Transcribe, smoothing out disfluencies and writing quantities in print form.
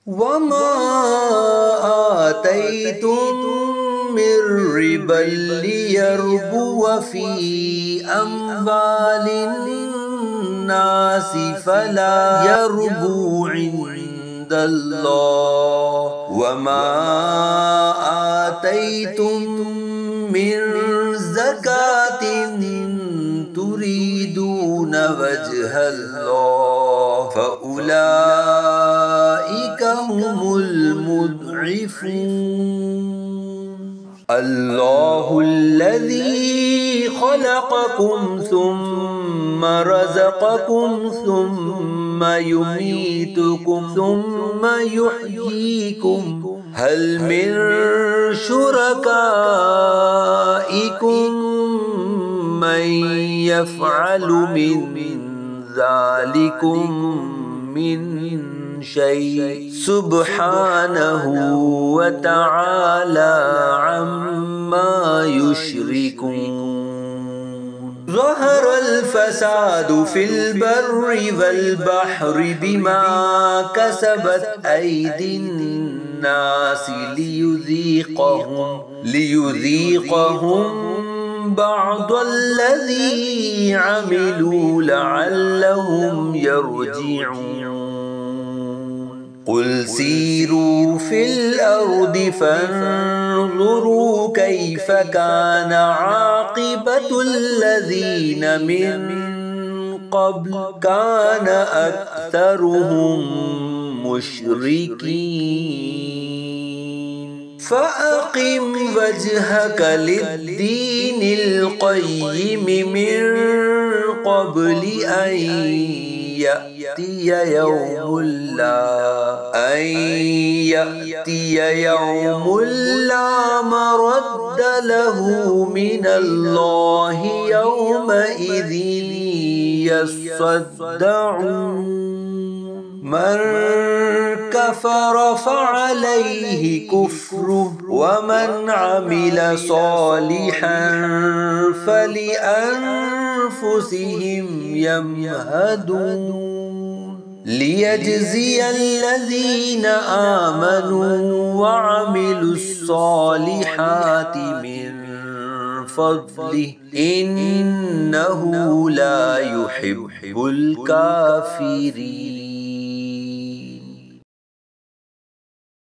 वमा आतैतुम मिर रिबा लियर्बुव फी अम्वालिन नासि फला यर्बु इंदल्लाह वमा आतैतुम मिर ज़कातिन तुरीदून वजहल्लाह फउलाइका हुमुल मुद्इफून। अल्लाहुल्लज़ी खलक़कुम सुम्मा रज़क़कुम सुम्मा युमीतुकुम सुम्मा युह्यीकुम हल मिन शुरकाइकुम मन यफ़अलु मिन ज़ालिकुम मिन शै सुब्हानहु व तआला अम्मा युश्रिकून। ज़हरल फ़सादु फ़िल बर्रि वल बहरि बिमा कसबत ऐदिन नासि लियुज़ीक़हुम बअदल्लज़ी अमिलू लअल्लहुम यरजिऊन। क़ुल सीरू फ़िल अर्दि फ़न्ज़ुरू कैफ़ कान आक़िबतुल्लज़ीन मिन क़ब्ल कान अक्सरुहुम मुश्रिकीन। फ़अक़िम वजहक लिद्दीनिल क़य्यिम मिन क़ब्लि अन यअतिय यौमुन ला मरद्द लहु मिनल्लाहि यौमइज़िन यस्सद्दऊन। मन कफ़र फ़अलैहि कुफ़्रुहु वमन अमिल सालिहन फ़लिअन्फ़ुसिहिम यमहदून। लियजज़ियल्लज़ीन आमनू वअमिलुस्सालिहाति मिन फ़ज़लिहि इन्नहु ला युहिब्बुल काफ़िरीन।